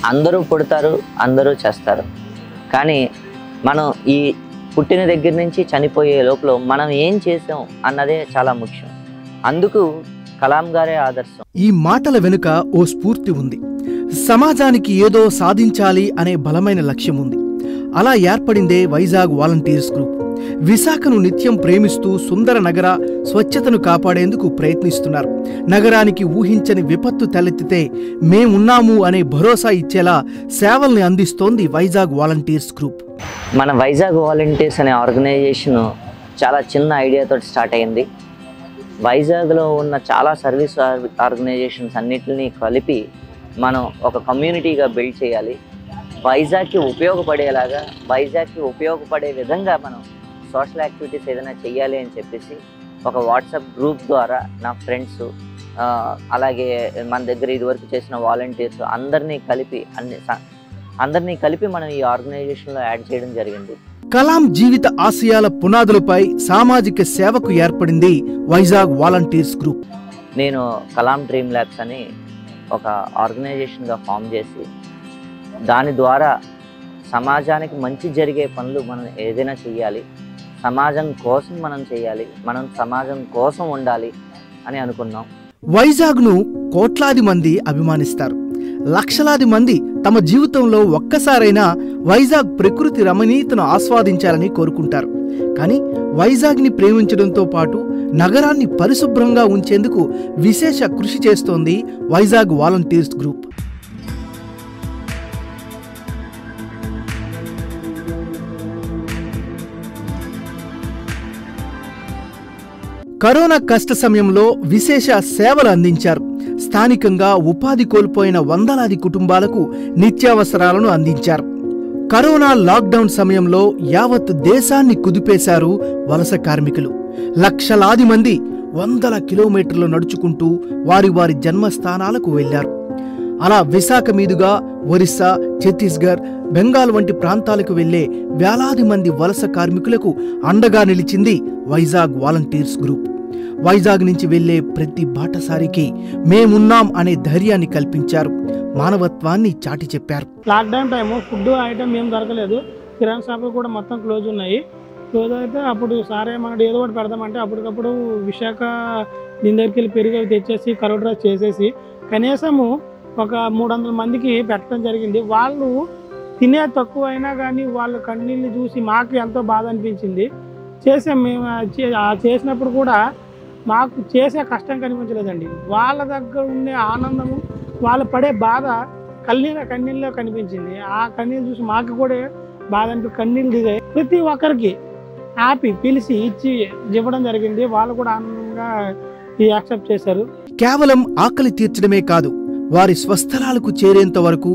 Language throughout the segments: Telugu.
అందరూ పుడతారు, అందరూ చేస్తారు. కానీ మనం ఈ పుట్టిన దగ్గర నుంచి చనిపోయే లోపల మనం ఏం చేసాం అన్నదే చాలా ముఖ్యం. అందుకు కలాం గారే ఆదర్శం. ఈ మాటల వెనుక ఓ స్ఫూర్తి ఉంది. సమాజానికి ఏదో సాధించాలి అనే బలమైన లక్ష్యం ఉంది. అలా ఏర్పడిందే వైజాగ్ వాలంటీర్స్ గ్రూప్. విశాఖను నిత్యం ప్రేమిస్తూ సుందర నగర స్వచ్ఛతను కాపాడేందుకు ప్రయత్నిస్తున్నారు. నగరానికి ఊహించని విపత్తు తలెత్తితే మేమున్నాము అనే భరోసా ఇచ్చేలా సేవల్ని అందిస్తోంది వైజాగ్ వాలంటీర్స్ గ్రూప్. మన వైజాగ్ వాలంటీర్స్ అనే ఆర్గనైజేషన్ చాలా చిన్న ఐడియాతో స్టార్ట్ అయింది. వైజాగ్లో ఉన్న చాలా సర్వీస్ ఆర్గనైజేషన్స్ అన్నిటిని కలిపి మనం ఒక కమ్యూనిటీగా బిల్డ్ చేయాలి. వైజాగ్కి ఉపయోగపడేలాగా, వైజాగ్కి ఉపయోగపడే విధంగా మనం సోషల్ యాక్టివిటీస్ ఏదైనా చెయ్యాలి అని చెప్పేసి ఒక వాట్సాప్ గ్రూప్ ద్వారా నా ఫ్రెండ్స్, అలాగే మన దగ్గర ఇదివరకు చేసిన వాలంటీర్స్ అందరినీ కలిపి మనం ఈ ఆర్గనైజేషన్లో యాడ్ చేయడం జరిగింది. కలాం జీవిత ఆశయాల పునాదులపై సామాజిక సేవకు ఏర్పడింది వైజాగ్ వాలంటీర్స్ గ్రూప్. నేను కలాం డ్రీమ్ ల్యాబ్స్ అని ఒక ఆర్గనైజేషన్గా ఫామ్ చేసి దాని ద్వారా సమాజానికి మంచి జరిగే పనులు మనం ఏదైనా చెయ్యాలి, సమాజం కోసం మనం చేయాలి, మనం సమాజం కోసం ఉండాలి అని అనుకున్నాం. వైజాగ్ను కోట్లాది మంది అభిమానిస్తారు. లక్షలాది మంది తమ జీవితంలో ఒక్కసారైనా వైజాగ్ ప్రకృతి రమణీయతను ఆస్వాదించాలని కోరుకుంటారు. కానీ వైజాగ్ని ప్రేమించడంతో పాటు నగరాన్ని పరిశుభ్రంగా ఉంచేందుకు విశేష కృషి చేస్తోంది వైజాగ్ వాలంటీర్స్ గ్రూప్. కరోనా కష్ట సమయంలో విశేష సేవలు అందించారు. స్థానికంగా ఉపాధి కోల్పోయిన వందలాది కుటుంబాలకు నిత్యావసరాలను అందించారు. కరోనా లాక్డౌన్ సమయంలో యావత్ దేశాన్ని కుదిపేశారు వలస కార్మికులు. లక్షలాది మంది వందల కిలోమీటర్లు నడుచుకుంటూ వారి వారి జన్మస్థానాలకు వెళ్లారు. అలా విశాఖ మీదుగా ఒరిస్సా, ఛత్తీస్గఢ్, బెంగాల్ వంటి ప్రాంతాలకు వెళ్లే వేలాది మంది వలస కార్మికులకు అండగా నిలిచింది వైజాగ్ వాలంటీర్స్ గ్రూప్. వైజాగ్ నుంచి వెళ్లే ప్రతి బాటసారికి మేమున్నాం అనే ధైర్యాన్ని కల్పించారు. మానవత్వాన్ని చాటి చెప్పారు. లాక్డౌన్ టైము ఫుడ్ ఐటమ్ ఏం దొరకలేదు. కిరాణా షాపులు కూడా మొత్తం క్లోజ్ ఉన్నాయి. క్లోజ్ అయితే అప్పుడు సారే మనకు ఏదో ఒకటి పెడదామంటే అప్పటికప్పుడు విశాఖ దీని దగ్గరికి వెళ్ళి పెరుగు అవి తెచ్చేసి కరోడ్ రైస్ చేసేసి కనీసము ఒక 300 మందికి పెట్టడం జరిగింది. వాళ్ళు తినే తక్కువ అయినా కానీ వాళ్ళ కన్నీళ్ళు చూసి మాకు ఎంతో బాధ అనిపించింది. మేము చేసినప్పుడు కూడా మాకు చేసే కష్టం కనిపించలేదండి. వాళ్ళ దగ్గర ఉండే ఆనందము, వాళ్ళు పడే బాధ కన్నీళ్ళలో కనిపించింది. ఆ కన్నీళ్ళు చూసి మాకు కూడా బాధ అనిపించి కన్నీళ్ళు దిగాయి. ప్రతి ఒక్కరికి హ్యాపీ పిలిచి ఇచ్చి ఇవ్వడం జరిగింది. వాళ్ళు కూడా ఆనందంగా యాక్సెప్ట్ చేశారు. కేవలం ఆకలి తీర్చడమే కాదు, వారి స్వస్థలాలకు చేరేంత వరకు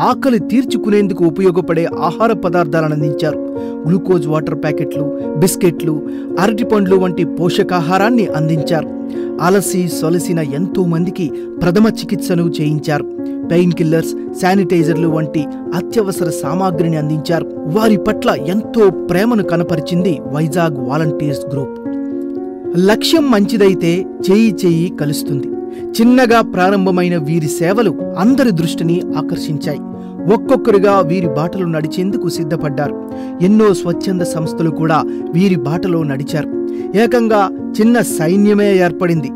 ఆకలి తీర్చుకునేందుకు ఉపయోగపడే ఆహార పదార్థాలను అందించారు. గ్లూకోజ్ వాటర్ ప్యాకెట్లు, బిస్కెట్లు, అరటిపండ్లు వంటి పోషకాహారాన్ని అందించారు. అలసి సొలసిన ఎంతో మందికి ప్రథమ చికిత్సను చేయించారు. పెయిన్ కిల్లర్స్, శానిటైజర్లు వంటి అత్యవసర సామాగ్రిని అందించారు. వారి పట్ల ఎంతో ప్రేమను కనపరిచింది వైజాగ్ వాలంటీర్స్ గ్రూప్. లక్ష్యం మంచిదైతే చేయి చేయి కలుస్తుంది. చిన్నగా ప్రారంభమైన వీరి సేవలు అందరి దృష్టిని ఆకర్షించాయి. ఒక్కొక్కరుగా వీరి బాటలో నడిచేందుకు సిద్ధపడ్డారు. ఎన్నో స్వచ్ఛంద సంస్థలు కూడా వీరి బాటలో నడిచారు. ఏకంగా చిన్న సైన్యమే ఏర్పడింది.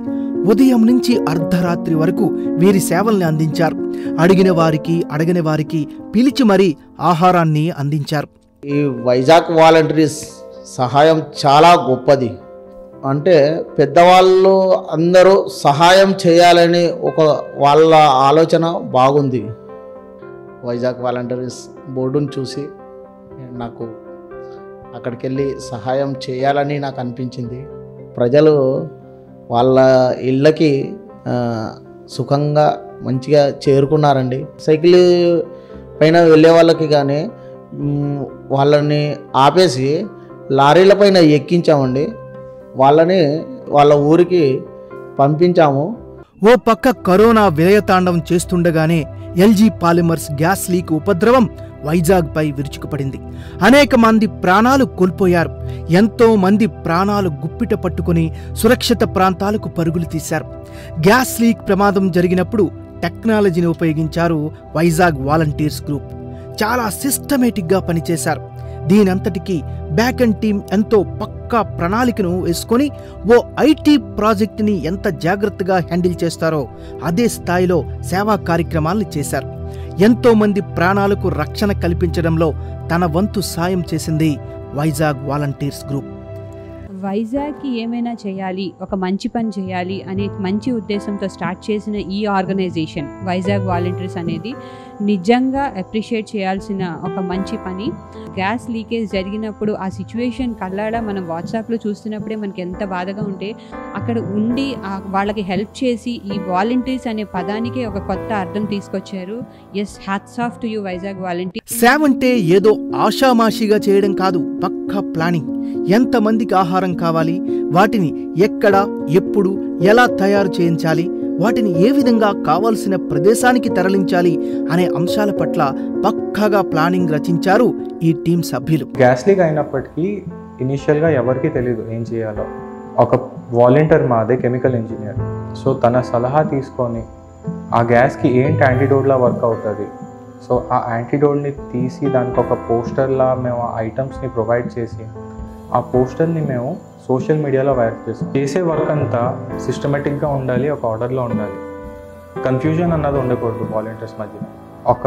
ఉదయం నుంచి అర్ధరాత్రి వరకు వీరి సేవల్ని అందించారు. అడిగిన వారికి, అడగని వారికి పిలిచి మరీ ఆహారాన్ని అందించారు. ఈ వైజాగ్ వాలంటీర్స్ సహాయం చాలా గొప్పది. అంటే పెద్దవాళ్ళు అందరూ సహాయం చేయాలని వాళ్ళ ఆలోచన బాగుంది. వైజాగ్ వాలంటీర్స్ బోర్డును చూసి నాకు అక్కడికి వెళ్ళి సహాయం చేయాలని నాకు అనిపించింది. ప్రజలు వాళ్ళ ఇళ్ళకి సుఖంగా మంచిగా చేరుకున్నారండి. సైకిల్ పైన వెళ్ళే వాళ్ళకి కానీ వాళ్ళని ఆపేసి లారీల పైన ఎక్కించామండి. వాళ్ళని వాళ్ళ ఊరికి పంపించాము. ఓ పక్క కరోనా విలయతాండం చేస్తుండగానే ఎల్జీ పాలిమర్స్ గ్యాస్ లీక్ ఉపద్రవం వైజాగ్ పై విరుచుకుపడింది. అనేక మంది ప్రాణాలు కోల్పోయారు. ఎంతో మంది ప్రాణాలు గుప్పిట పట్టుకుని సురక్షిత ప్రాంతాలకు పరుగులు తీశారు. గ్యాస్ లీక్ ప్రమాదం జరిగినప్పుడు టెక్నాలజీని ఉపయోగించారు వైజాగ్ వాలంటీర్స్ గ్రూప్. చాలా సిస్టమేటిక్గా పనిచేశారు. దీనంతటికీ బ్యాక్ అండ్ టీం ఎంతో పక్కా ప్రణాళికను వేసుకొని ఓ ఐటీ ప్రాజెక్టుని ఎంత జాగ్రత్తగా హ్యాండిల్ చేస్తారో అదే స్థాయిలో సేవా కార్యక్రమాలను చేశారు. ఎంతో మంది ప్రాణాలకు రక్షణ కల్పించడంలో తన వంతు సాయం చేసింది వైజాగ్ వాలంటీర్స్ గ్రూప్. వైజాగ్కి ఏమైనా చేయాలి, ఒక మంచి పని చేయాలి అనే మంచి ఉద్దేశంతో స్టార్ట్ చేసిన ఈ ఆర్గనైజేషన్ వైజాగ్ వాలంటీర్స్ అనేది నిజంగా అప్రిషియేట్ చేయాల్సిన ఒక మంచి పని. గ్యాస్ లీకేజ్ జరిగినప్పుడు ఆ సిచ్యువేషన్ కల్లాడా మనం వాట్సాప్లో చూస్తున్నప్పుడే మనకి ఎంత బాధగా ఉంటే అక్కడ ఉండి వాళ్ళకి హెల్ప్ చేసి ఈ వాలంటీర్స్ అనే పదానికే ఒక కొత్త అర్థం తీసుకొచ్చారు. Yes, hats off to you Vizag volunteer. సేవ అంటే ఏదో ఆషామాషిగా చేయడం కాదు, పక్కా ప్లానింగ్. ఎంతమందికి ఆహారం కావాలి, వాటిని ఎక్కడ, ఎప్పుడు, ఎలా తయారు చేయించాలి, వాటిని ఏ విధంగా కావాల్సిన ప్రదేశానికి తరలించాలి అనే అంశాల పట్ల పక్కాగా ప్లానింగ్ రచించారు ఈ టీం సభ్యులు. గ్యాస్ లీక్ అయినప్పటికీ ఇనిషియల్గా ఎవరికీ తెలియదు ఏం చేయాలో. ఒక వాలంటీర్ మాదే కెమికల్ ఇంజనీర్, సో తన సలహా తీసుకొని ఆ గ్యాస్కి ఏంటి యాంటీడోట్లా వర్క్ అవుతుంది, సో ఆ యాంటీడోట్ని తీసి దానికి ఒక పోస్టర్లా మేము ఆ ఐటమ్స్ని ప్రొవైడ్ చేసి ఆ పోస్టర్ని మేము సోషల్ మీడియాలో వైరల్ చేస్తాం. చేసే వర్క్ అంతా సిస్టమేటిక్గా ఉండాలి, ఒక ఆర్డర్లో ఉండాలి. కన్ఫ్యూజన్ అన్నది ఉండకూడదు వాలంటీర్స్ మధ్య. ఒక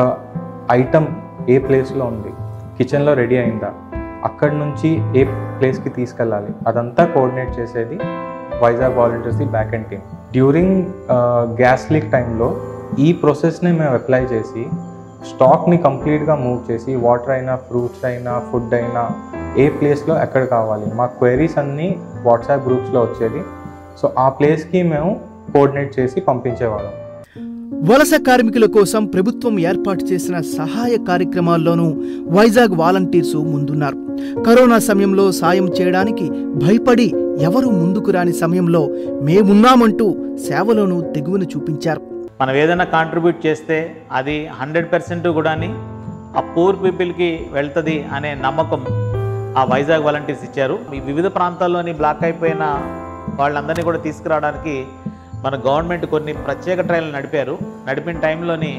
ఐటమ్ ఏ ప్లేస్లో ఉంది, కిచెన్లో రెడీ అయిందా, అక్కడి నుంచి ఏ ప్లేస్కి తీసుకెళ్ళాలి, అదంతా కోఆర్డినేట్ చేసేది Vizag volunteers the back and team. During gas leak టైంలో ఈ ప్రాసెస్ని మేము అప్లై చేసి స్టాక్ని కంప్లీట్గా మూవ్ చేసి వాటర్ అయినా, ఫ్రూట్స్ అయినా, ఫుడ్ అయినా ఏ ప్లేస్లో ఎక్కడ కావాలి, మా క్వైరీస్ అన్నీ వాట్సాప్ గ్రూప్స్లో వచ్చేది. సో ఆ ప్లేస్కి మేము కోఆర్డినేట్ చేసి పంపించేవాళ్ళం. వలస కార్మికుల కోసం ప్రభుత్వం ఏర్పాటు చేసిన సహాయ కార్యక్రమాల్లోనూ వైజాగ్ వాలంటీర్స్ ముందున్నారు. కరోనా సమయంలో సాయం చేయడానికి భయపడి ఎవరూ ముందుకు రాని సమయంలో మేమున్నామంటూ సేవలోనూ తెగువను చూపించారు. మనం ఏదైనా కాంట్రిబ్యూట్ చేస్తే అది 100% కూడా ఆ పూర్ పీపుల్కి వెళ్తుంది అనే నమ్మకం ఆ వైజాగ్ వాలంటీర్స్ ఇచ్చారు. ఈ వివిధ ప్రాంతాల్లోని బ్లాక్ అయిపోయిన వాళ్ళందరినీ కూడా తీసుకురావడానికి మన గవర్నమెంట్ కొన్ని ప్రత్యేక ట్రైన్లు నడిపిన టైంలోని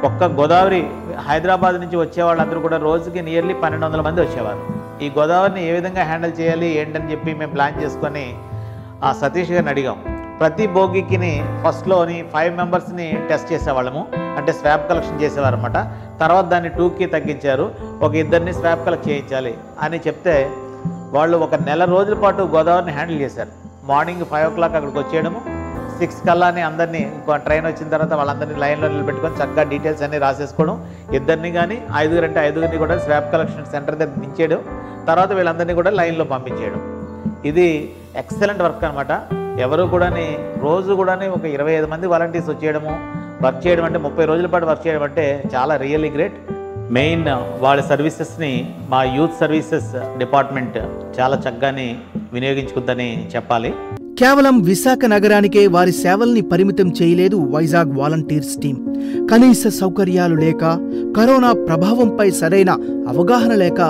ఒక్క గోదావరి హైదరాబాద్ నుంచి వచ్చే వాళ్ళందరూ కూడా రోజుకి నియర్లీ 1200 మంది వచ్చేవారు. ఈ గోదావరిని ఏ విధంగా హ్యాండిల్ చేయాలి ఏంటని చెప్పి మేము ప్లాన్ చేసుకొని ఆ సతీష్ గారిని అడిగాం. ప్రతి బోగికి ఫస్ట్లోని 5 మెంబర్స్ని టెస్ట్ చేసేవాళ్ళము, అంటే స్వాబ్ కలెక్షన్ చేసేవారు అనమాట. తర్వాత దాన్ని 2కి తగ్గించారు, ఒక 2 స్వాబ్ కలెక్ట్ చేయించాలి అని చెప్తే వాళ్ళు ఒక నెల రోజుల పాటు గోదావరిని హ్యాండిల్ చేశారు. మార్నింగ్ 5 o'clock అక్కడికి వచ్చేయడము, 6 కల్లాని అందరినీ ఇంకో ట్రైన్ వచ్చిన తర్వాత వాళ్ళందరినీ లైన్లో నిలబెట్టుకొని చక్కగా డీటెయిల్స్ అన్నీ రాసేసుకోవడం, 2 కానీ 5 అంటే 5 కూడా స్వాబ్ కలెక్షన్ సెంటర్ దగ్గర దించేయడం, తర్వాత వీళ్ళందరినీ కూడా లైన్లో పంపించేయడం. ఇది ఎక్సలెంట్ వర్క్ అనమాట. ఎవరు కూడా రోజు కూడా ఒక 25 మంది వాలంటీర్స్ వచ్చేయడము, వర్క్ చేయడం అంటే 30 రోజుల పాటు వర్క్ చేయడం అంటే చాలా రియల్లీ గ్రేట్. మెయిన్ వాళ్ళ సర్వీసెస్ని మా యూత్ సర్వీసెస్ డిపార్ట్మెంట్ చాలా చక్కగానే వినియోగించుకుందని చెప్పాలి. కేవలం విశాఖ నగరానికే వారి సేవల్ని పరిమితం చేయలేదు వైజాగ్ వాలంటీర్స్ టీం. కనీస సౌకర్యాలు లేక, కరోనా ప్రభావంపై సరైన అవగాహన లేక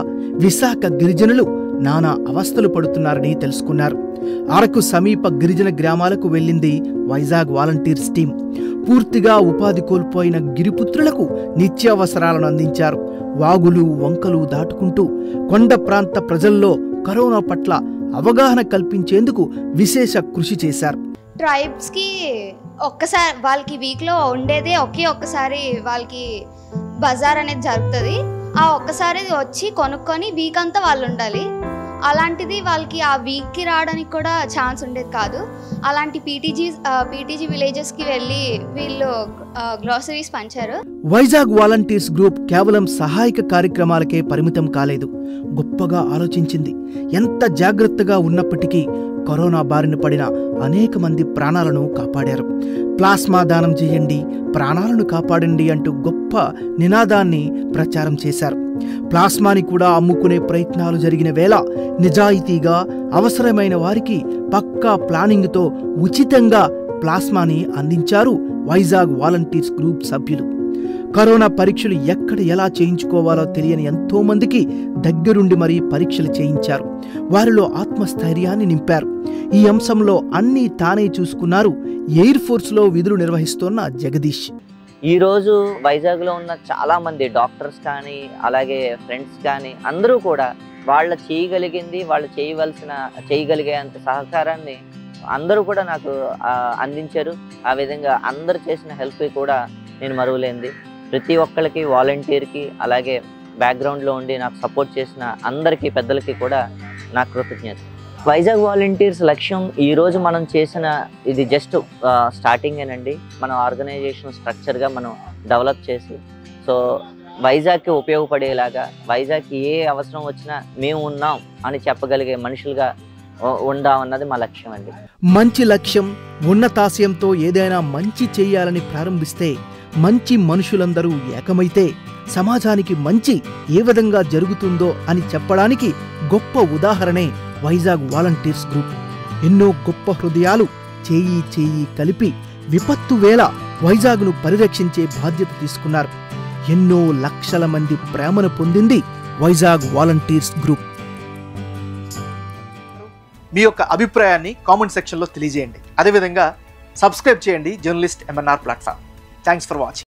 విశాఖ గిరిజనులు నానా అవస్థలు పడుతున్నారని తెలుసుకున్నారు. అరకు సమీప గిరిజన గ్రామాలకు వెళ్ళింది వైజాగ్ వాలంటీర్స్ టీం. పూర్తిగా ఉపాధి కోల్పోయిన గిరిపుత్రులకు నిత్యావసరాలను అందించారు. వాగులు, వంకలు దాటుకుంటూ కొండ ప్రాంత ప్రజల్లో కరోనా పట్ల అవగాహన కల్పించేందుకు విశేష కృషి చేశారు. ట్రైబ్స్కి ఒక్కసారి వాళ్ళకి వీక్లో ఉండేదే ఒక్కసారి వాళ్ళకి బజార్ అనేది జరుగుతుంది. ఆ ఒక్కసారి వచ్చి కొనుక్కొని వీక్ అంతా వాళ్ళు ఉండాలి. అలాంటిది వాళ్ళకి ఆ వీక్కి రావడానికి కూడా ఛాన్స్ ఉండేది కాదు. అలాంటి పీటీజీ విలేజెస్కి వెళ్ళి వీళ్ళు గ్రోసరీస్ పంచారు. వైజాగ్ వాలంటీర్స్ గ్రూప్ కేవలం సహాయక కార్యక్రమాలకే పరిమితం కాలేదు, గొప్పగా ఆలోచించింది. ఎంత జాగ్రత్తగా ఉన్నప్పటికీ కరోనా బారిన పడిన అనేక మంది ప్రాణాలను కాపాడారు. ప్లాస్మా దానం చేయండి, ప్రాణాలను కాపాడండి అంటూ గొప్ప నినాదాన్ని ప్రచారం చేశారు. ప్లాస్మాని కూడా అమ్ముకునే ప్రయత్నాలు జరిగిన వేళ నిజాయితీగా అవసరమైన వారికి పక్కా ప్లానింగ్తో ఉచితంగా ప్లాస్మాని అందించారు వైజాగ్ వాలంటీర్స్ గ్రూప్ సభ్యులు. కరోనా పరీక్షలు ఎక్కడ ఎలా చేయించుకోవాలో తెలియని ఎంతో మందికి దగ్గరుండి మరీ పరీక్షలు చేయించారు. వారిలో ఆత్మస్థైర్యాన్ని నింపారు. ఈ అంశంలో అన్నీ తానే చూసుకున్నారు ఎయిర్ ఫోర్స్లో విధులు నిర్వహిస్తోన్న జగదీష్. ఈరోజు వైజాగ్లో ఉన్న చాలామంది డాక్టర్స్ కానీ అలాగే ఫ్రెండ్స్ కానీ అందరూ కూడా వాళ్ళు చేయగలిగింది, వాళ్ళు చేయగలిగేంత సహకారాన్ని అందరూ కూడా నాకు అందించారు. ఆ విధంగా అందరు చేసిన హెల్ప్ కూడా నేను మరువలేంది. ప్రతి ఒక్కరికి, వాలంటీర్కి, అలాగే బ్యాక్గ్రౌండ్లో ఉండి నాకు సపోర్ట్ చేసిన అందరికీ, పెద్దలకి కూడా నా కృతజ్ఞత. వైజాగ్ వాలంటీర్స్ లక్ష్యం ఈరోజు మనం చేసిన ఇది జస్ట్ స్టార్టింగేనండి. మన ఆర్గనైజేషన్ స్ట్రక్చర్గా మనం డెవలప్ చేసి సో వైజాగ్కి ఉపయోగపడేలాగా, వైజాగ్కి ఏ అవసరం వచ్చినా మేము ఉన్నాం అని చెప్పగలిగే మనుషులుగా ఉందామన్నది మా లక్ష్యం అండి. మంచి లక్ష్యం, ఉన్నతాశయంతో ఏదైనా మంచి చేయాలని ప్రారంభిస్తే, మంచి మనుషులందరూ ఏకమైతే సమాజానికి మంచి ఏ విధంగా జరుగుతుందో అని చెప్పడానికి గొప్ప ఉదాహరణే వైజాగ్ వాలంటీర్స్ గ్రూప్. ఎన్నో గొప్ప హృదయాలు చేయి కలిపి విపత్తు వేళ వైజాగ్ను పరిరక్షించే బాధ్యత తీసుకున్నారు. ఎన్నో లక్షల మంది ప్రేమను పొందింది వైజాగ్ వాలంటీర్స్ గ్రూప్. మీ యొక్క అభిప్రాయాన్ని కామెంట్ సెక్షన్లో తెలియజేయండి. అదేవిధంగా సబ్స్క్రైబ్ చేయండి journalist MNR platform. Thanks for watching.